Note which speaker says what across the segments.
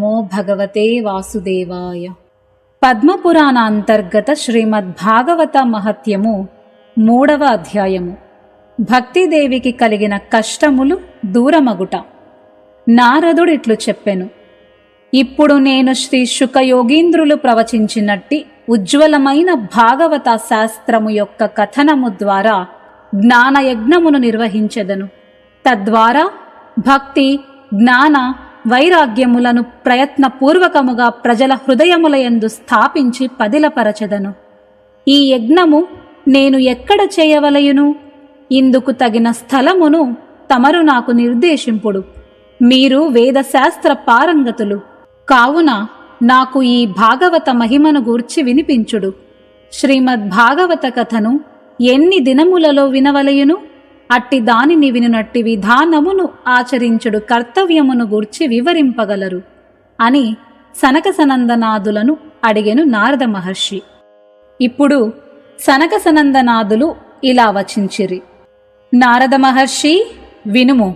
Speaker 1: నమో భగవతే వాసుదేవాయ. పద్మపురాణ అంతర్గత శ్రీమద్భాగవత మహత్యము 3వ అధ్యాయము. భక్తిదేవికి కలిగిన కష్టములు దూరమగుట. నారదుడిట్లు చెప్పెను. ఇప్పుడు నేను శ్రీ శుకయోగీంద్రులు ప్రవచించినట్టి ఉజ్వలమైన భాగవత శాస్త్రము యొక్క కథనము ద్వారా జ్ఞానయజ్ఞమును నిర్వహించెదను. తద్వారా భక్తి, జ్ఞాన, వైరాగ్యములను ప్రయత్నపూర్వకముగా ప్రజల హృదయములయందు స్థాపించి పదిలపరచెదను. ఈ యజ్ఞము నేను ఎక్కడ చేయవలయును? ఇందుకు తగిన స్థలమును తమరు నాకు నిర్దేశింపుడు. మీరు వేదశాస్త్ర పారంగతులు కావున నాకు ఈ భాగవత మహిమను గూర్చి వినిపించుడు. శ్రీమద్భాగవత కథను ఎన్ని దినములలో వినవలయును? అట్టి దానిని వినునట్టి విధానమును ఆచరించుడు కర్తవ్యమును గూర్చి వివరింపగలరు అని సనక సనందనాదులను అడిగెను నారద మహర్షి. ఇప్పుడు సనక సనందనాదులు ఇలా వచించిరి. నారద మహర్షి, వినుము.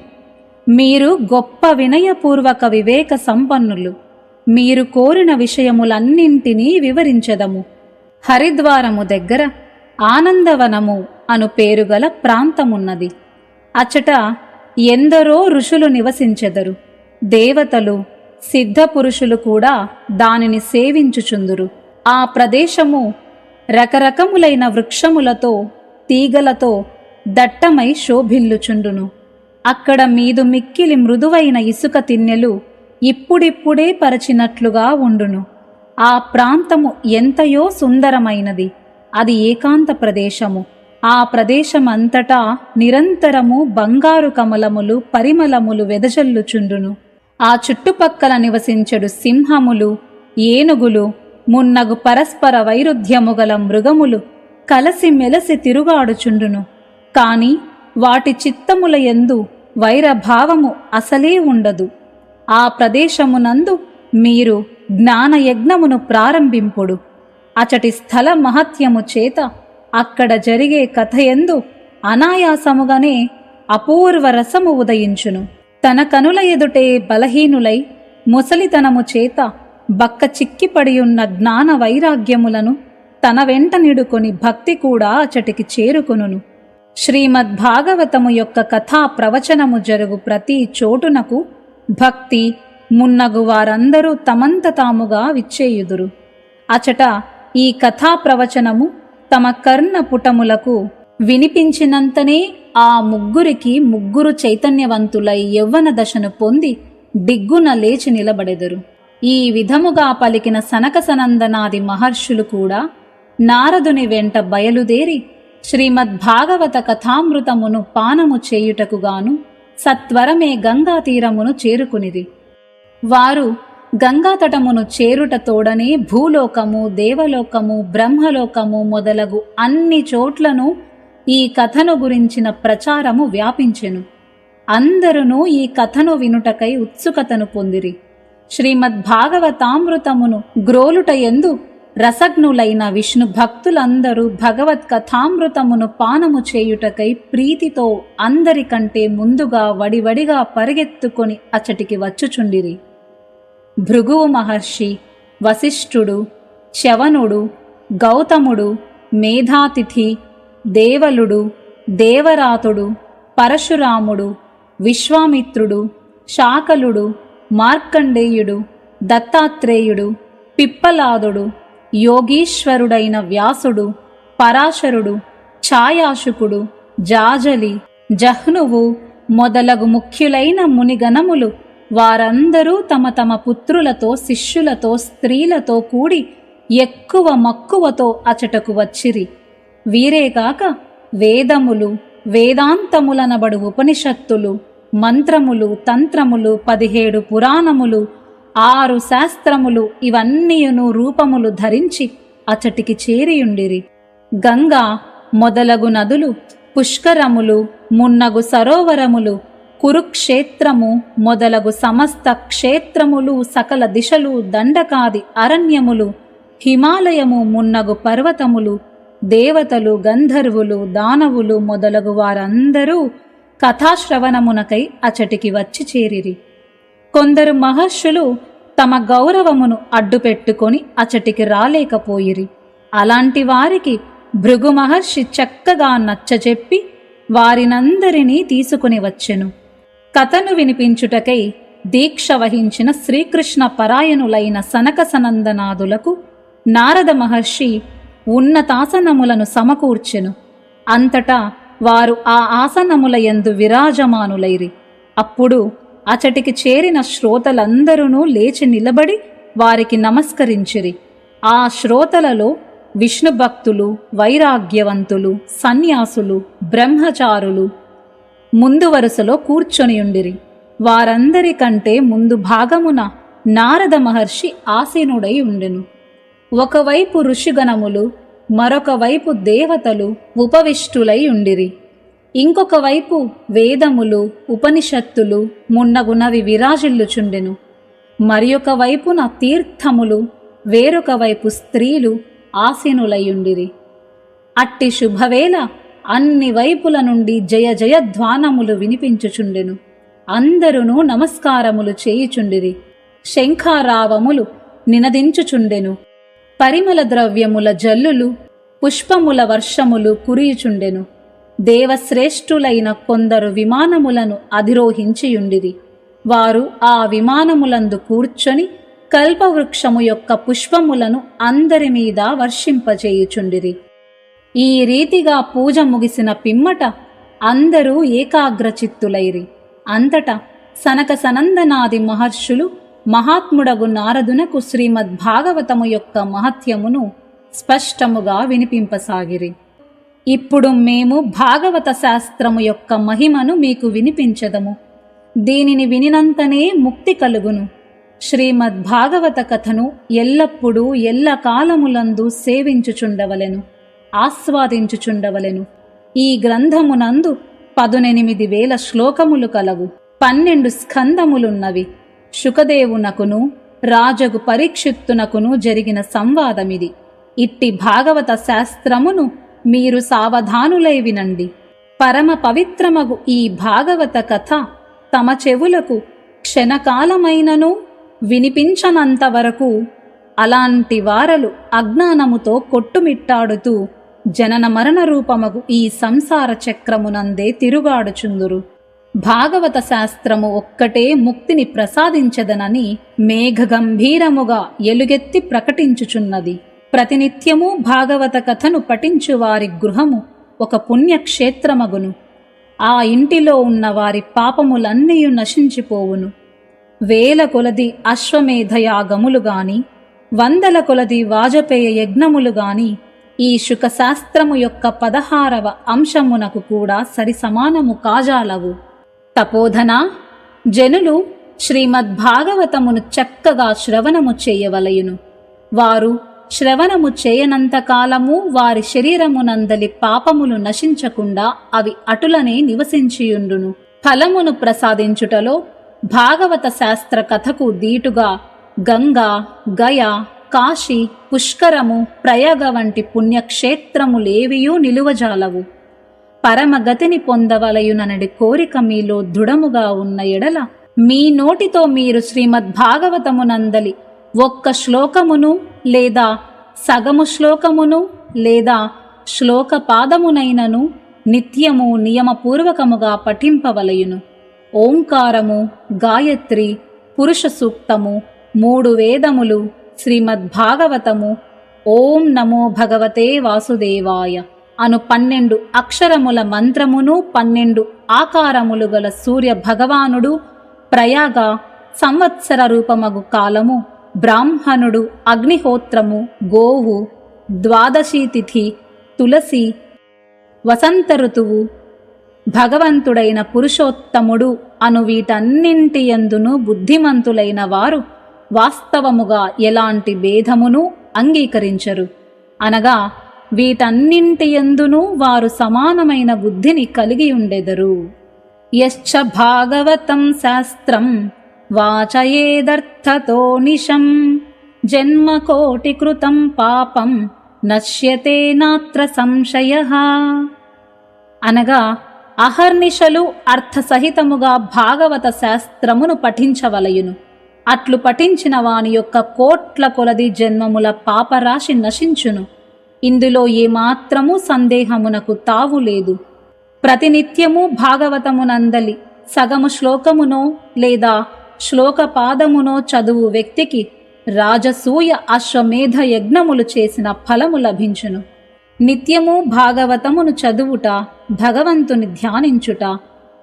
Speaker 1: మీరు గొప్ప వినయపూర్వక వివేక సంపన్నులు. మీరు కోరిన విషయములన్నింటినీ వివరించెదము. హరిద్వారము దగ్గర ఆనందవనము అను పేరుగల ప్రాంతమున్నది. అచ్చట ఎందరో ఋషులు నివసించెదరు. దేవతలు, సిద్ధపురుషులు కూడా దానిని సేవించుచుందురు. ఆ ప్రదేశము రకరకములైన వృక్షములతో, తీగలతో దట్టమై శోభిల్లుచుండును. అక్కడ మీదు మిక్కిలి మృదువైన ఇసుక తిన్నెలు ఇప్పుడిప్పుడే పరచినట్లుగా ఉండును. ఆ ప్రాంతము ఎంతయో సుందరమైనది. అది ఏకాంత ప్రదేశము. ఆ ప్రదేశమంతటా నిరంతరము బంగారు కమలములు, పరిమళములు వెదజల్లుచుండును. ఆ చుట్టుపక్కల నివసించెడు సింహములు, ఏనుగులు, మున్నగు పరస్పర వైరుధ్యముగల మృగములు కలసి మెలసి తిరుగాడుచుండును. కాని వాటి చిత్తముల యందు వైరభావము అసలే ఉండదు. ఆ ప్రదేశమునందు మీరు జ్ఞానయజ్ఞమును ప్రారంభింపుడు. అచటి స్థల మహత్యము చేత అక్కడ జరిగే కథయందు అనాయాసముగానే అపూర్వ రసము ఉదయించును. తన కనుల ఎదుటే బలహీనులై ముసలితనము చేత బక్క చిక్కిపడియున్న జ్ఞాన వైరాగ్యములను తన వెంట నిడుకొని భక్తి కూడా అచటికి చేరుకొనును. శ్రీమద్భాగవతము యొక్క కథా ప్రవచనము జరుగు ప్రతి చోటునకు భక్తి మున్నగు వారందరూ తమంత తాముగా విచ్చేయుదురు. అచట ఈ కథా ప్రవచనము తమ కర్ణపుటములకు వినిపించినంతనే ఆ ముగ్గురికి ముగ్గురు చైతన్యవంతులై యవ్వన దశను పొంది దిగ్గున లేచి నిలబడెదరు. ఈ విధముగా పలికిన సనక సనందనాది మహర్షులు కూడా నారదుని వెంట బయలుదేరి శ్రీమద్భాగవత కథామృతమును పానము చేయుటకుగాను సత్వరమే గంగా తీరమును చేరుకునిరి. వారు గంగాతటమును చేరుట తోడనే భూలోకము, దేవలోకము, బ్రహ్మలోకము మొదలగు అన్ని చోట్లను ఈ కథను గురించిన ప్రచారము వ్యాపించెను. అందరునూ ఈ కథను వినుటకై ఉత్సుకతను పొందిరి. శ్రీమద్భాగవతామృతమును గ్రోలుటయందు రసజ్ఞులైన విష్ణు భక్తులందరూ భగవత్ కథామృతమును పానము చేయుటకై ప్రీతితో అందరికంటే ముందుగా వడివడిగా పరిగెత్తుకొని అచ్చటికి వచ్చుచుండిరి. భృగువు మహర్షి, వశిష్ఠుడు, చ్యవనుడు, గౌతముడు, మేధాతిథి, దేవలుడు, దేవరాతుడు, పరశురాముడు, విశ్వామిత్రుడు, శాకలుడు, మార్కండేయుడు, దత్తాత్రేయుడు, పిప్పలాదుడు, యోగీశ్వరుడైన వ్యాసుడు, పరాశరుడు, ఛాయాశుకుడు, జాజలి, జహ్నువు మొదలగు ముఖ్యులైన మునిగణములు వారందరూ తమ తమ పుత్రులతో, శిష్యులతో, స్త్రీలతో కూడి ఎక్కువ మక్కువతో అచటకు వచ్చిరి. వీరేగాక వేదములు, వేదాంతములనబడు ఉపనిషత్తులు, మంత్రములు, తంత్రములు, 17 పురాణములు, 6 శాస్త్రములు ఇవన్నీయును రూపములు ధరించి అచటికి చేరియుండిరి. గంగా మొదలగు నదులు, పుష్కరములు, మున్నగు సరోవరములు, కురుక్షేత్రము మొదలగు సమస్త క్షేత్రములు, సకల దిశలు, దండకాది అరణ్యములు, హిమాలయము మున్నగు పర్వతములు, దేవతలు, గంధర్వులు, దానవులు మొదలగు వారందరూ కథాశ్రవణమునకై అచటికి వచ్చి చేరిరి. కొందరు మహర్షులు తమ గౌరవమును అడ్డుపెట్టుకొని అచటికి రాలేకపోయిరి. అలాంటి వారికి భృగు మహర్షి చక్కగా నచ్చజెప్పి వారినందరినీ తీసుకుని వచ్చెను. కథను వినిపించుటకై దీక్ష వహించిన శ్రీకృష్ణ పరాయణులైన సనక సనందనాదులకు నారద మహర్షి ఉన్నతాసనములను సమకూర్చెను. అంతటా వారు ఆ ఆసనముల యందు విరాజమానులైరి. అప్పుడు అచటికి చేరిన శ్రోతలందరూ లేచి నిలబడి వారికి నమస్కరించిరి. ఆ శ్రోతలలో విష్ణు భక్తులు, వైరాగ్యవంతులు, సన్యాసులు, బ్రహ్మచారులు ముందు వరుసలో కూర్చొనియుండిరి. వారందరికంటే ముందు భాగమున నారద మహర్షి ఆసీనుడై ఉండెను. ఒకవైపు ఋషిగణములు, మరొక వైపు దేవతలు ఉపవిష్టులై ఉండిరి. ఇంకొక వైపు వేదములు, ఉపనిషత్తులు మున్నగునవి విరాజిల్లుచుండెను. మరియొక వైపున తీర్థములు, వేరొక వైపు స్త్రీలు ఆసీనులయుండిరి. అట్టి శుభవేళ అన్ని వైపుల నుండి జయ జయధ్వానములు వినిపించుచుండెను. అందరునూ నమస్కారములు చేయుచుండిరి. శంఖారావములు నినదించుచుండెను. పరిమళ ద్రవ్యముల జల్లులు, పుష్పముల వర్షములు కురియుచుండెను. దేవశ్రేష్ఠులైన కొందరు విమానములను అధిరోహించియుండిరి. వారు ఆ విమానములందు కూర్చొని కల్పవృక్షము యొక్క పుష్పములను అందరి మీద వర్షింపజేయుచుండిరి. ఈ రీతిగా పూజ ముగిసిన పిమ్మట అందరూ ఏకాగ్రచిత్తులైరి. అంతటా సనక సనందనాది మహర్షులు మహాత్ముడగు నారదునకు శ్రీమద్భాగవతము యొక్క మహత్యమును స్పష్టముగా వినిపింపసాగిరి. ఇప్పుడు మేము భాగవత శాస్త్రము యొక్క మహిమను మీకు వినిపించదము. దీనిని వినినంతనే ముక్తి కలుగును. శ్రీమద్భాగవత కథను ఎల్లప్పుడూ ఎల్లకాలములందు సేవించుచుండవలెను, ఆస్వాదించుచుండవలెను. ఈ గ్రంథమునందు 18,000 శ్లోకములు కలవు. 12 స్కందములున్నవి. శుకదేవునకును రాజగు పరీక్షిత్తునకును జరిగిన సంవాదమిది. ఇట్టి భాగవత శాస్త్రమును మీరు సావధానులై వినండి. పరమ పవిత్రమగు ఈ భాగవత కథ తమ చెవులకు క్షణకాలమైనను వినిపించనంతవరకు అలాంటి వారలు అజ్ఞానముతో కొట్టుమిట్టాడుతూ జనన మరణ రూపమగు ఈ సంసార చక్రమునందే తిరుగాడుచుందురు. భాగవత శాస్త్రము ఒక్కటే ముక్తిని ప్రసాదించదనని మేఘగంభీరముగా ఎలుగెత్తి ప్రకటించుచున్నది. ప్రతినిత్యము భాగవత కథను పఠించువారి గృహము ఒక పుణ్యక్షేత్రమగును. ఆ ఇంటిలో ఉన్న వారి పాపములన్నీయు నశించిపోవును. వేల కొలది అశ్వమేధయాగములు గాని, 100 కొలది వాజపేయ యజ్ఞములు గాని ఈ శుకశాస్త్రము యొక్క 16వ అంశమునకు కూడా సరిసమానము కాజాలవు. తపోధనా, జనులు శ్రీమద్భాగవతమును చక్కగా శ్రవణము చేయవలయును. వారు శ్రవణము చేయనంతకాలము వారి శరీరమునందలి పాపములు నశించకుండా అవి అటులనే నివసించియుండును. ఫలమును ప్రసాదించుటలో భాగవత శాస్త్ర కథకు దీటుగా గంగా, గయ, కాశీ, పుష్కరము, ప్రయాగ వంటి పుణ్యక్షేత్రములేవియూ నిలువజాలవు. పరమగతిని పొందవలయుననడి కోరిక మీలో దృఢముగా ఉన్న ఎడల మీ నోటితో మీరు శ్రీమద్భాగవతమునందలి ఒక్క శ్లోకమును లేదా సగము శ్లోకమును లేదా శ్లోకపాదమునైనను నిత్యము నియమపూర్వకముగా పఠింపవలయును. ఓంకారము, గాయత్రి, పురుష సూక్తము, 3 వేదములు, శ్రీమద్భాగవతము, ఓం నమో భగవతే వాసుదేవాయ అను 12 అక్షరముల మంత్రమును, 12 ఆకారములు గల సూర్య భగవానుడు, ప్రయాగ సంవత్సర రూపమగు కాలము, బ్రాహ్మణుడు, అగ్నిహోత్రము, గోవు, ద్వాదశి తిథి, తులసి, వసంత ఋతువు, భగవంతుడైన పురుషోత్తముడు అను వీటన్నింటి యందును బుద్ధిమంతులైన వారు వాస్తవముగా ఎలాంటి భేదమును అంగీకరించరు. అనగా వీటన్నింటి యందును వారు సమానమైన బుద్ధిని కలిగి ఉండెదరు. యశ్చ భాగవతం శాస్త్రం వాచయేదర్థతో నిశం జన్మకోటికృతం పాపం నశ్యతే నాత్ర సంశయః. అనగా అహర్నిశలు అర్థసహితముగా భాగవత శాస్త్రమును పఠించవలయును. అట్లు పఠించిన వాని యొక్క కోట్ల కొలది జన్మముల పాపరాశి నశించును. ఇందులో ఏమాత్రమూ సందేహమునకు తావు లేదు. ప్రతినిత్యము భాగవతమునందలి సగము శ్లోకమునో లేదా శ్లోకపాదమునో చదువు వ్యక్తికి రాజసూయ అశ్వమేధ యజ్ఞములు చేసిన ఫలము లభించును. నిత్యము భాగవతమును చదువుట, భగవంతుని ధ్యానించుట,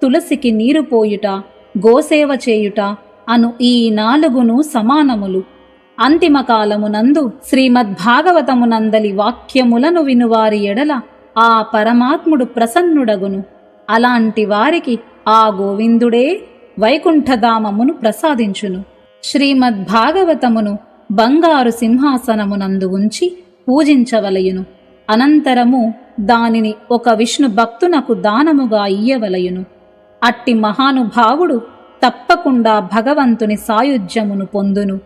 Speaker 1: తులసికి నీరు పోయుట, గోసేవ చేయుట అను ఈ 4 సమానములు. అంతిమ కాలమునందు శ్రీమద్భాగవతమునందలి వాక్యములను వినువారి ఎడల ఆ పరమాత్ముడు ప్రసన్నుడగును. అలాంటి వారికి ఆ గోవిందుడే వైకుంఠధామమును ప్రసాదించును. శ్రీమద్భాగవతమును బంగారు సింహాసనమునందు ఉంచి పూజించవలయును. అనంతరము దానిని ఒక విష్ణు భక్తునకు దానముగా ఇయ్యవలయును. అట్టి మహానుభావుడు తప్పకుండా భగవంతుని సాయుధ్యమును పొందును.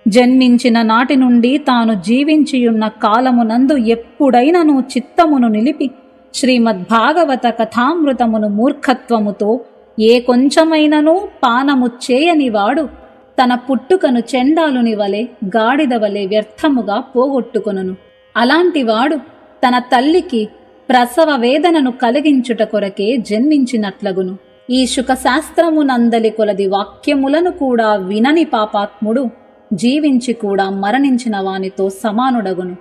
Speaker 1: జన్మించిన నాటి నుండి తాను జీవించియున్న కాలమునందు ఎప్పుడైనను చిత్తమును నిలిపి శ్రీమద్భాగవత కథామృతమును మూర్ఖత్వముతో ఏ కొంచెమైనను పానము చేయనివాడు తన పుట్టుకను చెండాలుని వలె గాడిద వలె వ్యర్థముగా పోగొట్టుకొనును. అలాంటివాడు తన తల్లికి ప్రసవ వేదనను కలిగించుట కొరకే జన్మించినట్లగును. ఈ శుకశాస్త్రమునందలి కొలది వాక్యములను కూడా వినని పాపాత్ముడు జీవించి కూడా మరణించిన వానితో సమానుడగును.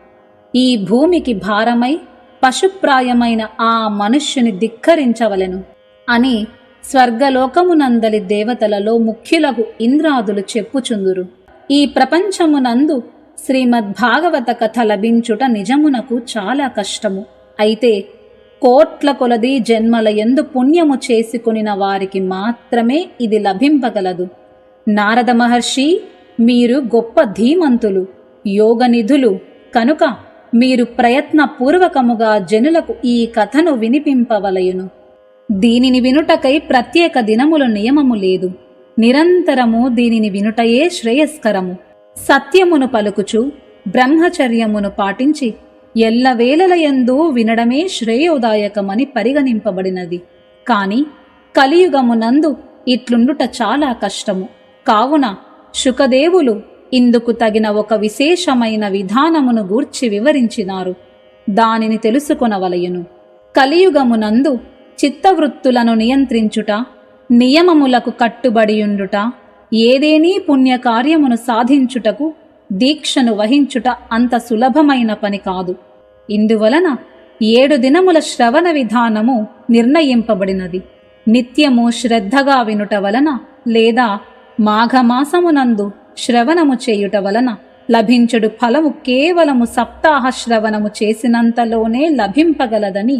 Speaker 1: ఈ భూమికి భారమై పశుప్రాయమైన ఆ మనుష్యుని ధిక్కరించవలెను అని స్వర్గలోకమునందలి దేవతలలో ముఖ్యులకు ఇంద్రాదులు చెప్పుచుందురు. ఈ ప్రపంచమునందు శ్రీమద్భాగవత కథ లభించుట నిజమునకు చాలా కష్టము. అయితే కోట్ల కొలది జన్మల యందు పుణ్యము చేసుకొనిన వారికి మాత్రమే ఇది లభింపగలదు. నారద మహర్షి, మీరు గొప్ప ధీమంతులు, యోగనిధులు కనుక మీరు ప్రయత్నపూర్వకముగా జనులకు ఈ కథను వినిపింపవలయును. దీనిని వినుటకై ప్రత్యేక దినముల నియమము లేదు. నిరంతరము దీనిని వినుటయే శ్రేయస్కరము. సత్యమును పలుకుచు బ్రహ్మచర్యమును పాటించి ఎల్లవేళలయందు వినడమే శ్రేయోదాయకమని పరిగణింపబడినది. కాని కలియుగమునందు ఇట్లుండుట చాలా కష్టము. కావున శుకదేవులు ఇందుకు తగిన ఒక విశేషమైన విధానమును గూర్చి వివరించినారు. దానిని తెలుసుకొనవలయును. కలియుగమునందు చిత్తవృత్తులను నియంత్రించుట, నియమములకు కట్టుబడియుండుట, ఏదేనీ పుణ్యకార్యమును సాధించుటకు దీక్షను వహించుట అంత సులభమైన పని కాదు. ఇందువలన 7 దినముల శ్రవణ విధానము నిర్ణయింపబడినది. నిత్యము శ్రద్ధగా వినుట వలన లేదా మాఘమాసమునందు శ్రవణము చేయుట వలన లభించుడు ఫలము కేవలము సప్తాహ శ్రవణము చేసినంతలోనే లభింపగలదని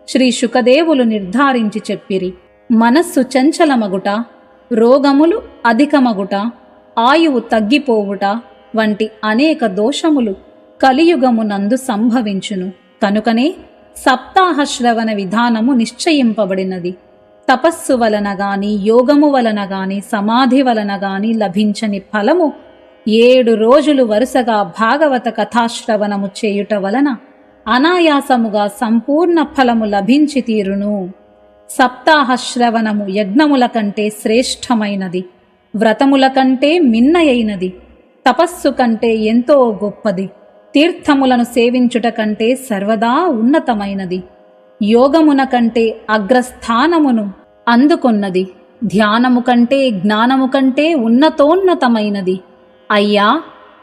Speaker 1: శ్రీ శుకదేవులు నిర్ధారించి చెప్పిరి. మనస్సు చంచలమగుట, రోగములు అధికమగుట, ఆయువు తగ్గిపోవుట వంటి అనేక దోషములు కలియుగమునందు సంభవించును. కనుకనే సప్తాహ శ్రవణ విధానము నిశ్చయింపబడినది. తపస్సు వలన గాని, యోగము వలన గాని, సమాధి వలన గాని లభించని ఫలము 7 రోజులు వరుసగా భాగవత కథాశ్రవణము చేయుట వలన అనాయాసముగా సంపూర్ణ ఫలము లభించి తీరును. సప్తాహ శ్రవణము యజ్ఞముల కంటే శ్రేష్టమైనది, వ్రతముల కంటే మిన్నయైనది, తపస్సు కంటే ఎంతో గొప్పది, తీర్థములను సేవించుట కంటే సర్వదా ఉన్నతమైనది, యోగమున కంటే అగ్రస్థానమును అందుకొన్నది, ధ్యానము కంటే జ్ఞానము కంటే ఉన్నతోన్నతమైనది. అయ్యా,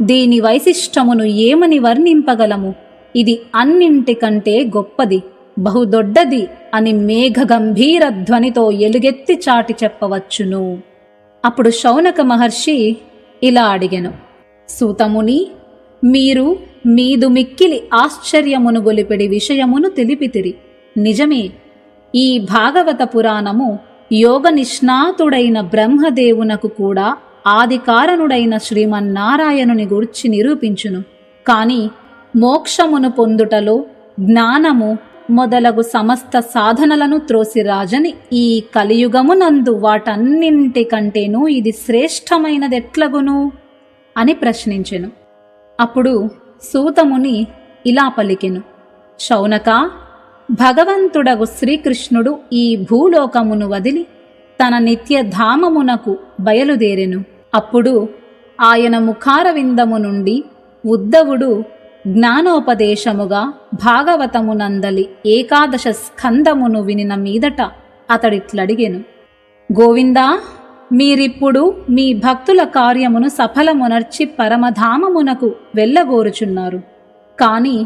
Speaker 1: దీని వైశిష్టమును ఏమని వర్ణింపగలము? ఇది అన్నింటికంటే గొప్పది, బహుదొడ్డది అని మేఘ గంభీర ధ్వనితో ఎలుగెత్తి చాటి చెప్పవచ్చును. అప్పుడు శౌనక మహర్షి ఇలా అడిగెను: సూతముని, మీరు మీదు మిక్కిలి ఆశ్చర్యమును గొలిపెడి విషయమును తెలిపితిరి. నిజమే, ఈ భాగవత పురాణము యోగ నిష్ణాతుడైన బ్రహ్మదేవునకు కూడా ఆదికారణుడైన శ్రీమన్నారాయణుని గూర్చి నిరూపించును. కాని మోక్షమును పొందుటలో జ్ఞానము మొదలగు సమస్త సాధనలను త్రోసిరాజని ఈ కలియుగమునందు వాటన్నింటికంటేనూ ఇది శ్రేష్టమైనదెట్లగును అని ప్రశ్నించెను. అప్పుడు సూతముని ఇలా పలికెను: శౌనక, భగవంతుడగు శ్రీకృష్ణుడు ఈ భూలోకమును వదిలి తన నిత్యధామమునకు బయలుదేరెను. అప్పుడు ఆయన ముఖారవిందము నుండి ఉద్ధవుడు జ్ఞానోపదేశముగా భాగవతమునందలి 11 స్కందమును వినిన మీదట అతడిట్లడిగెను. గోవిందా, మీరిప్పుడు మీ భక్తుల కార్యమును సఫలమునర్చి పరమధామమునకు వెళ్ళగోరుచున్నారు. కాని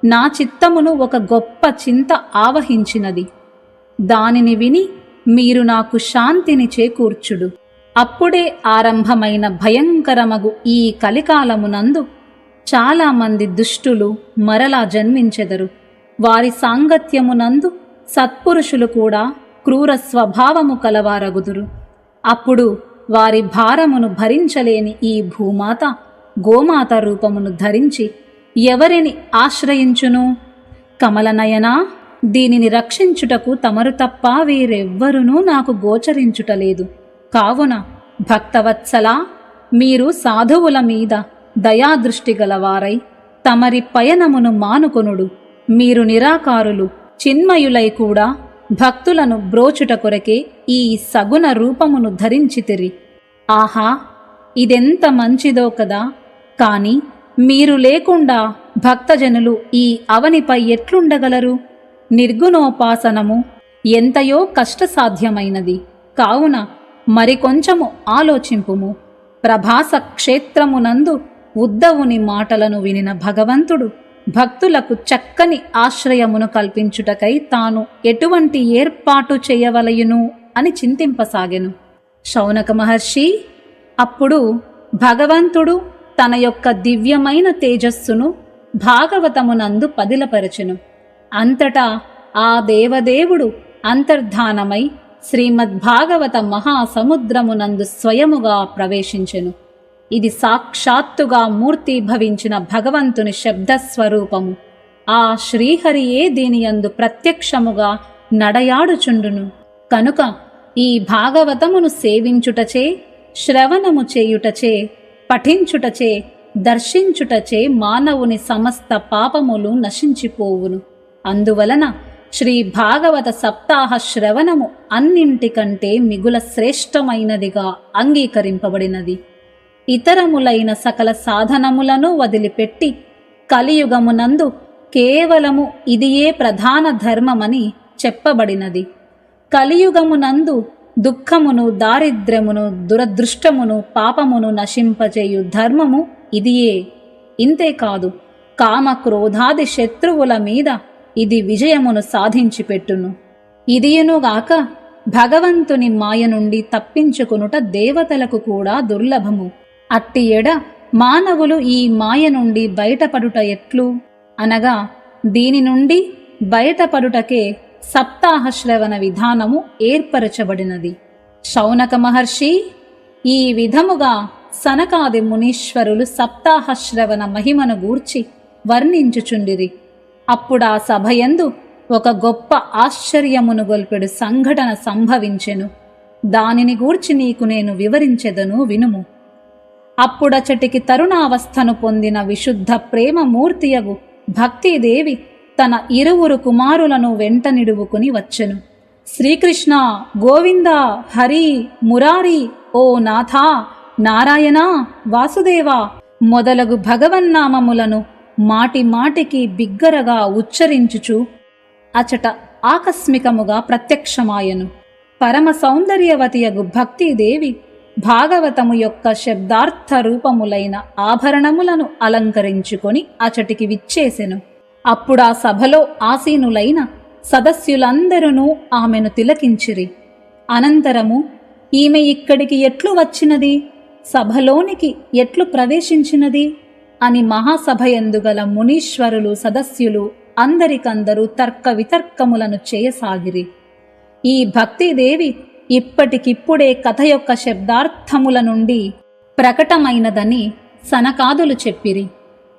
Speaker 1: నా చిత్తమును ఒక గొప్ప చింత ఆవహించినది. దానిని విని మీరు నాకు శాంతిని చేకూర్చుడు. అప్పుడే ఆరంభమైన భయంకరమగు ఈ కలికాలమునందు చాలామంది దుష్టులు మరలా జన్మించెదరు. వారి సాంగత్యమునందు సత్పురుషులు కూడా క్రూర స్వభావము కలవారగుదురు. అప్పుడు వారి భారమును భరించలేని ఈ భూమాత గోమాత రూపమును ధరించి ఎవరిని ఆశ్రయించును? కమలనయనా, దీనిని రక్షించుటకు తమరు తప్ప వేరెవ్వరునూ నాకు గోచరించుటలేదు. కావున భక్తవత్సలా, మీరు సాధువుల మీద దయాదృష్టి గలవారై తమరి పయనమును మానుకొనుడు. మీరు నిరాకారులు, చిన్మయులై కూడా భక్తులను బ్రోచుట కొరకే ఈ సగుణ రూపమును ధరించితిరి. ఆహా, ఇదెంత మంచిదో కదా! కాని మీరు లేకుండా భక్తజనులు ఈ అవనిపై ఎట్లుండగలరు? నిర్గుణోపాసనము ఎంతయో కష్టసాధ్యమైనది. కావున మరికొంచెము ఆలోచింపుము. ప్రభాస క్షేత్రమునందు ఉద్ధవుని మాటలను వినిన భగవంతుడు భక్తులకు చక్కని ఆశ్రయమును కల్పించుటకై తాను ఎటువంటి ఏర్పాటు చేయవలయును అని చింతింపసాగెను. శౌనక మహర్షి అప్పుడు భగవంతుడు తన యొక్క దివ్యమైన తేజస్సును భాగవతమునందు పదిలపరచెను. అంతటా ఆ దేవదేవుడు అంతర్ధానమై శ్రీమద్భాగవత మహాసముద్రమునందు స్వయముగా ప్రవేశించెను. ఇది సాక్షాత్తుగా మూర్తీభవించిన భగవంతుని శబ్దస్వరూపము. ఆ శ్రీహరియే దీనియందు ప్రత్యక్షముగా నడయాడుచుండును. కనుక ఈ భాగవతమును సేవించుటచే, శ్రవణము చేయుటచే, పఠించుటచే, దర్శించుటచే మానవుని సమస్త పాపములు నశించిపోవును. అందువలన శ్రీ భాగవత సప్తాహ శ్రవణము అన్నింటికంటే మిగుల శ్రేష్టమైనదిగా అంగీకరింపబడినది. ఇతరములైన సకల సాధనములను వదిలిపెట్టి కలియుగమునందు కేవలము ఇదియే ప్రధాన ధర్మమని చెప్పబడినది. కలియుగమునందు దుఃఖమును, దారిద్ర్యమును, దురదృష్టమును, పాపమును నశింపజేయు ధర్మము ఇదియే. ఇంతేకాదు, కామక్రోధాది శత్రువుల మీద ఇది విజయమును సాధించిపెట్టును. ఇదియునుగాక భగవంతుని మాయ నుండి తప్పించుకొనుట దేవతలకు కూడా దుర్లభము. అట్టి ఎడ మానవులు ఈ మాయ నుండి బయటపడుట ఎట్లు అనగా, దీని నుండి బయటపడుటకే సప్తాహ శ్రవణ విధానము ఏర్పరచబడినది. శౌనక మహర్షి, ఈ విధముగా సనకాది మునీశ్వరులు సప్తాహ శ్రవణ మహిమను గూర్చి వర్ణించుచుండిరి. అప్పుడా సభయందు ఒక గొప్ప ఆశ్చర్యమును గొల్పెడు సంఘటన సంభవించెను. దానిని గూర్చి నీకు నేను వివరించెదను, వినుము. అప్పుడచటికి తరుణావస్థను పొందిన విశుద్ధ ప్రేమమూర్తియగు భక్తిదేవి తన 20 కుమారులను వెంట నిడువుకుని వచ్చెను. శ్రీకృష్ణ, గోవింద, హరి, మురారి, ఓ నాథా, నారాయణ, వాసుదేవా మొదలగు భగవన్నామములను మాటి మాటికి బిగ్గరగా ఉచ్చరించుచు అచట ఆకస్మికముగా ప్రత్యక్షమాయను. పరమ సౌందర్యవతియగు భక్తిదేవి భాగవతము యొక్క శబ్దార్థ రూపములైన ఆభరణములను అలంకరించుకొని అచటికి విచ్చేసెను. అప్పుడా సభలో ఆసీనులైన సదస్యులందరూ ఆమెను తిలకించిరి. అనంతరము ఈమె ఇక్కడికి ఎట్లు వచ్చినది, సభలోనికి ఎట్లు ప్రవేశించినది అని మహాసభయందుగల మునీశ్వరులు, సదస్యులు అందరికందరూ తర్క వితర్కములను చేయసాగిరి. ఈ భక్తిదేవి ఇప్పటికిప్పుడే కథ యొక్క శబ్దార్థముల నుండి ప్రకటమైనదని సనకాదులు చెప్పిరి.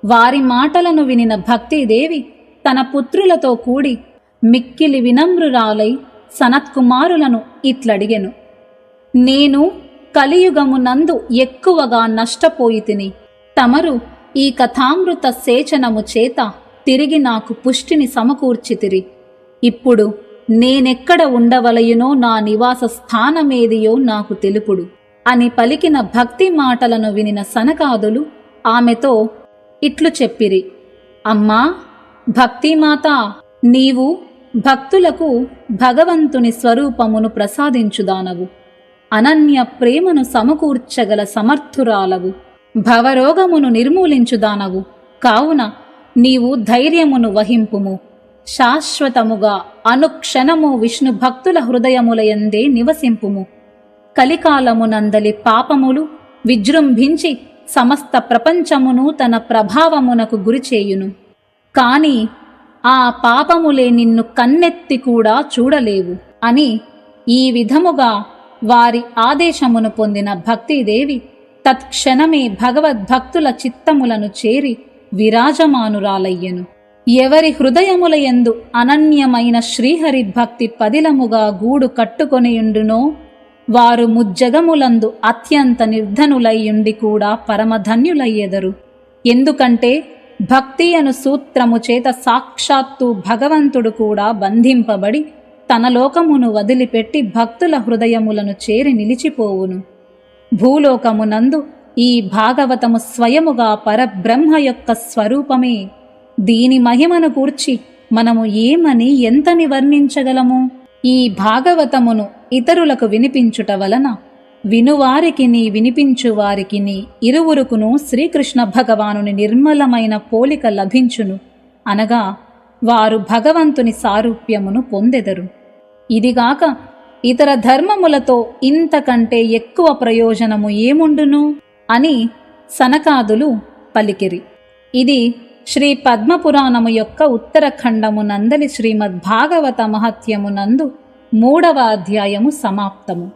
Speaker 1: వారి మాటలను వినిన భక్తిదేవి తన పుత్రులతో కూడి మిక్కిలి వినమ్రురాలై సనత్కుమారులను ఇట్లడిగెను. నేను కలియుగమునందు ఎక్కువగా నష్టపోయితిని. తమరు ఈ కథామృత సేచనము చేత తిరిగి నాకు పుష్టిని సమకూర్చితిరి. ఇప్పుడు నేనెక్కడ ఉండవలయునో, నా నివాస స్థానమేదియో నాకు తెలుపుడు. అని పలికిన భక్తి మాటలను వినిన సనకాదులు ఆమెతో ఇట్లు చెప్పిరి. అమ్మా భక్తిమాత, నీవు భక్తులకు భగవంతుని స్వరూపమును ప్రసాదించుదానవు. అనన్య ప్రేమను సమకూర్చగల సమర్థురాలవు. భవరోగమును నిర్మూలించుదానవు. కావున నీవు ధైర్యమును వహింపుము. శాశ్వతముగా అనుక్షణము విష్ణు భక్తుల హృదయములయందే నివసింపుము. కలికాలమునందలి పాపములు విజృంభించి సమస్త ప్రపంచమును తన ప్రభావమునకు గురిచేయును. కాని ఆ పాపములే నిన్ను కన్నెత్తి కూడా చూడలేవు అని ఈ విధముగా వారి ఆదేశమును పొందిన భక్తిదేవి తత్క్షణమే భగవద్భక్తుల చిత్తములను చేరి విరాజమానురాలయ్యెను. ఎవరి హృదయములయందు అనన్యమైన శ్రీహరి భక్తి పదిలముగా గూడు కట్టుకొనియుండునో వారు ముజ్జగములందు అత్యంత నిర్ధనులయ్యుండి కూడా పరమధన్యులయ్యెదరు. ఎందుకంటే భక్తి అను సూత్రము చేత సాక్షాత్తు భగవంతుడు కూడా బంధింపబడి తన లోకమును వదిలిపెట్టి భక్తుల హృదయములను చేరి నిలిచిపోవును. భూలోకమునందు ఈ భాగవతము స్వయముగా పరబ్రహ్మ యొక్క స్వరూపమే. దీని మహిమను కూర్చి మనము ఏమని ఎంతని వర్ణించగలము? ఈ భాగవతమును ఇతరులకు వినిపించుట వలన వినువారికిని వినిపించువారికిని ఇరువురుకును శ్రీకృష్ణ భగవానుని నిర్మలమైన పోలిక లభించును. అనగా వారు భగవంతుని సారూప్యమును పొందెదరు. ఇదిగాక ఇతర ధర్మములతో ఇంతకంటే ఎక్కువ ప్రయోజనము ఏముండును అని సనకాదులు పలికిరి. ఇది శ్రీ పద్మపురాణము యొక్క ఉత్తరఖండమునందలి శ్రీమద్భాగవత మహత్యమునందు 3వ అధ్యాయము సమాప్తము.